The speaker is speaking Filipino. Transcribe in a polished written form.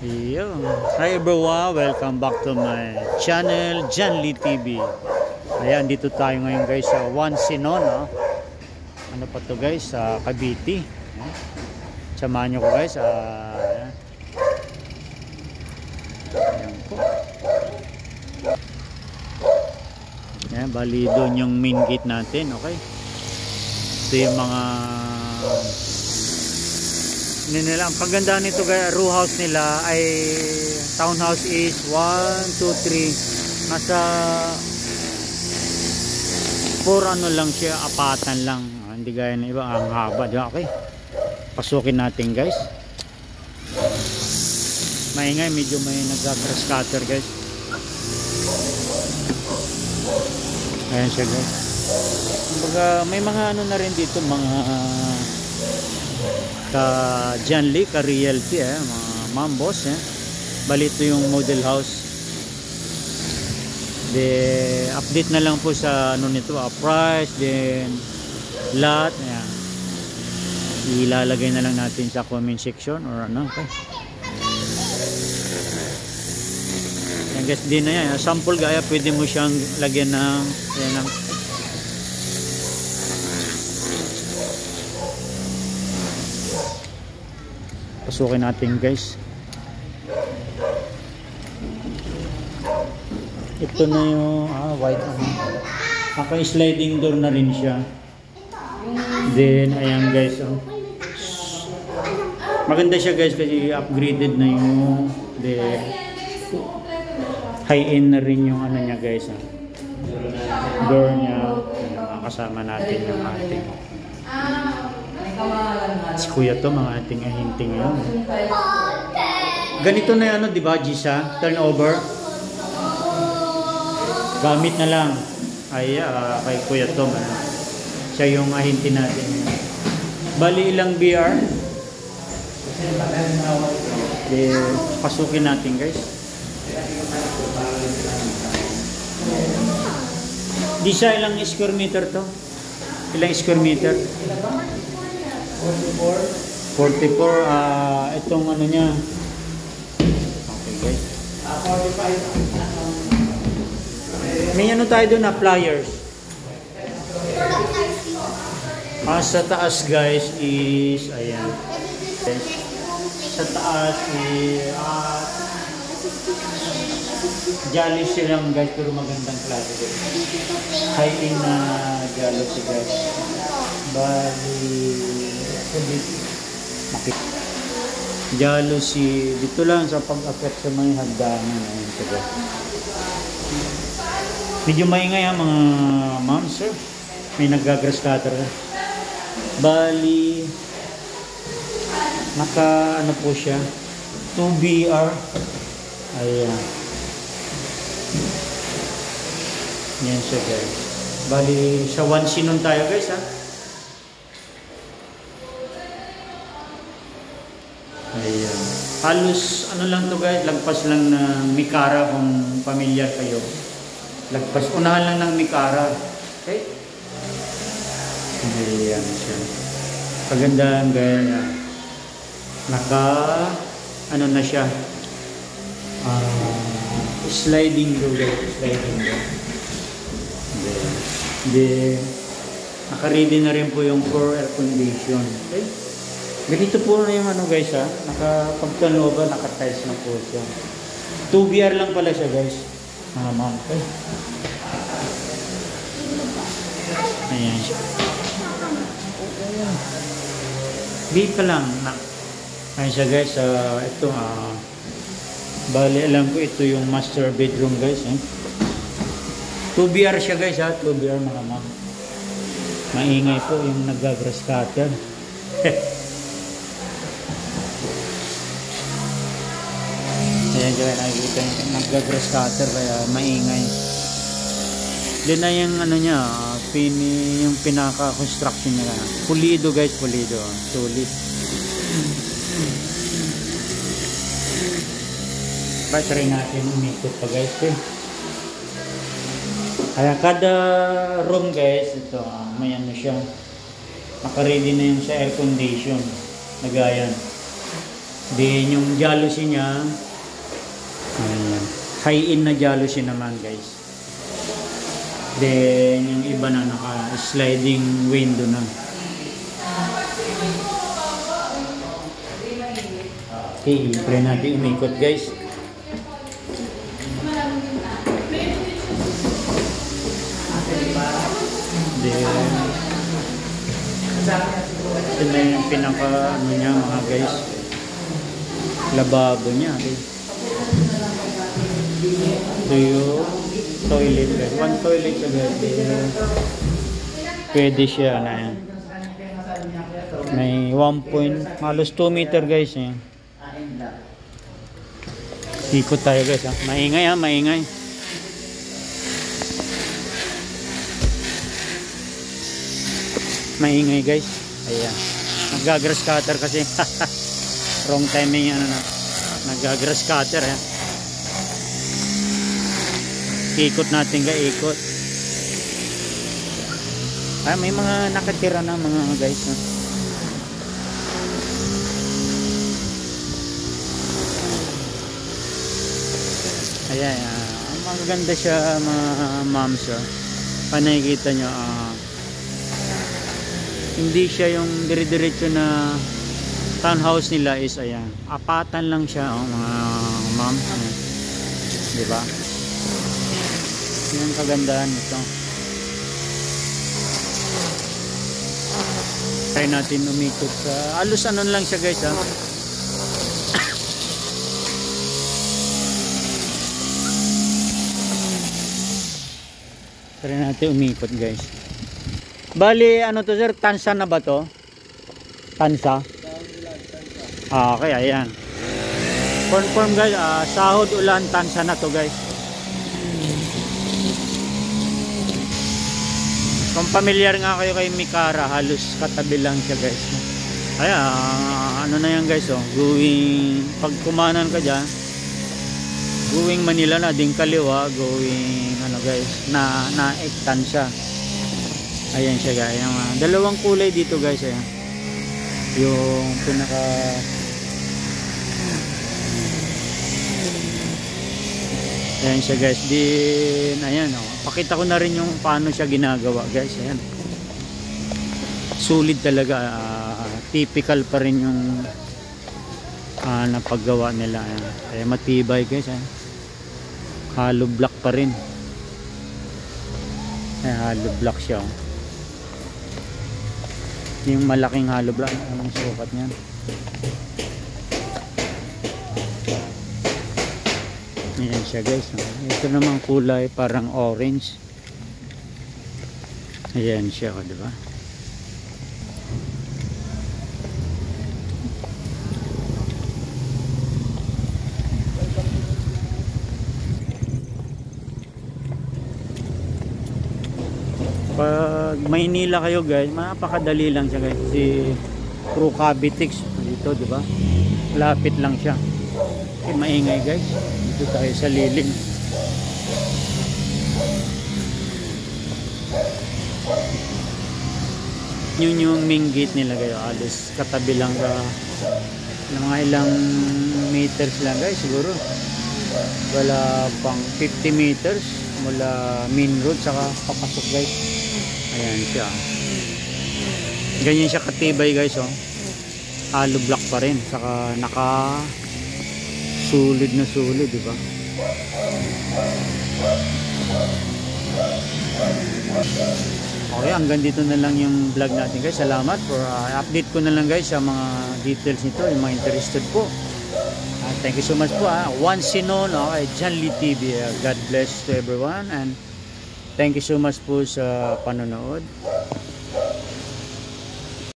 Yo. Hi everyone, welcome back to my channel, John Lee TV. Ayan, dito tayo ngayon guys sa One Sinon. Ano pa to guys, sa Cavite. Samahan nyo ko guys. Ayan po. Ayan, bali doon yung main gate natin. Okay. Ito yung mga nila. Ang kagandahan nito guys, row house nila ay townhouse is 1, 2, 3 nasa 4 ano lang siya, apatan lang. Hindi gaya ng iba, ang haba. Okay, pasukin natin guys. Maingay, medyo may nag-grass cutter guys. Ayan siya guys. Kumbaga, may mga ano na rin dito, mga ka John Lee, ka realty mga mambos bali ito yung model house. De update na lang po sa ano nito, price, then lot. Ilalagay na lang natin sa comment section or ano. Okay, yan guys, din na yan sample gaya, pwede mo siyang lagyan ng yan lang. Pasukin natin guys. Ito na yung white naka-sliding door na rin siya. Then ayan guys, maganda siya guys kasi upgraded na yung high-end na rin yung ano niya guys. Door niya. Kasama natin yung ating si kuya to, mga ating ahinting ngayon. Ganito na yan, di ba, Gisa? Turnover. Gamit na lang. Ay, kay kuya to. Siya yung ahinti natin. Bali ilang BR. Pasukin natin, guys. Gisa, ilang square meter to? Ilang square meter? 44. Itong ano niya. Okay guys. 45. May ano tayo doon na pliers. Sa taas guys is ayan. Sa taas is jealous silang guys, pero magandang klase guys. High-end na jealous guys. Bali jealousy dito lang sa pag-affect sa mga hagdanan. Medyo maingay mga ma'am sir, may nag-grass cutter. Bali naka ano po siya, 2BR. Ayan, yan siya guys. Bali sa One Sinon tayo guys Ayan. Halos ano lang to guys, lagpas lang na Mikara kung pamilyar kayo. Lagpas, unahan lang ng Mikara. Okay? Ayan siya. Kagandahan guys. Naka ano na siya. Sliding door guys. Sliding door. Naka-ready na rin po yung core air condition. Okay? Ganito po na yung ano guys nakapagtanova, naka-tiles na po siya. 2BR lang pala siya guys. Ma'am. Okay. Ayan siya. Dito lang. Ayan siya guys. Ito bali alam ko ito yung master bedroom guys. 2BR siya guys 2BR mga ma'am. Maingay po yung nag-grass cutter. Ayan dyan, nakikita yung nag-grass cutter kaya maingay. Doon na yung ano niya, yung pinaka-construction niya. Pulido guys, pulido. Solid. Try natin umikot pa guys. Kaya kada room guys, ito may ano siya. Naka-ready na yung sa air condition. Nagayan. Then yung jealousy niya, high-in na jealousy naman guys. Then yung iba na naka-sliding window na. Okay, try natin umikot guys. Then ito na yung pinaka ano niya mga guys, lababo niya. Ito yung toilet guys. One toilet agad. Pwede siya na yan. May 1 halos 2 meter guys eh. Ikot tayo guys ha. Maingay ha, maingay. Maingay guys. Ayan. Naggagrass cutter kasi. Wrong timing yan na. Naggagrass cutter ha. Ikot natin guys, ikot. Ay, may mga nakatira na mga guys ha. Ayan, magaganda siya mga moms ha. Panakikita nyo, hindi siya yung dire-diretso na townhouse nila is ayan. Apatan lang siya mga moms. Diba? Yung kagandahan nito. Try natin umikot sa alos ano lang siya guys ha. Try natin umikot guys. Bali ano to sir, tansa na ba to? Tansa? Okay, ayan. Confirm guys, sahod ulan tansa na to guys. Kung familiar nga kayo kay Mikara, halos katabi lang siya guys. Ayan, ano na yan guys going, pag kumanan ka dyan, going Manila na, ding kaliwa, going ano guys, na ektan siya. Ayan siya guys, yung, dalawang kulay dito guys. Ayan. Yung pinaka ayan siya guys. Din ayan pakita ko na rin yung paano siya ginagawa guys. Ayan, sulit talaga, typical pa rin yung napaggawa nila. Ayan. Kaya matibay guys. Ayan. Hollow block pa rin. Ayan, hollow block siya. Yung malaking hollow block, anong sukat niyan? Ayan siya guys. Ito naman kulay parang orange. Ayan siya, diba? Pag Maynila kayo guys, napakadali lang siya guys. Si True Cavitex dito, diba? Lapit lang siya. Okay, maingay guys. Dito tayo sa lilim. Yun yung main gate nila kayo. Alis katabi lang ka mga ilang meters lang guys siguro. Wala pang 50 meters mula main road saka papasok guys. Ayan siya. Ganyan siya katibay guys hollow block pa rin. Saka naka sulit na sulit, diba? Okay, hanggang dito na lang yung vlog natin guys. Salamat for update ko na lang guys sa mga details nito, yung mga interested po. Thank you so much po. Once known, John Lee TV. God bless to everyone and thank you so much po sa panonood.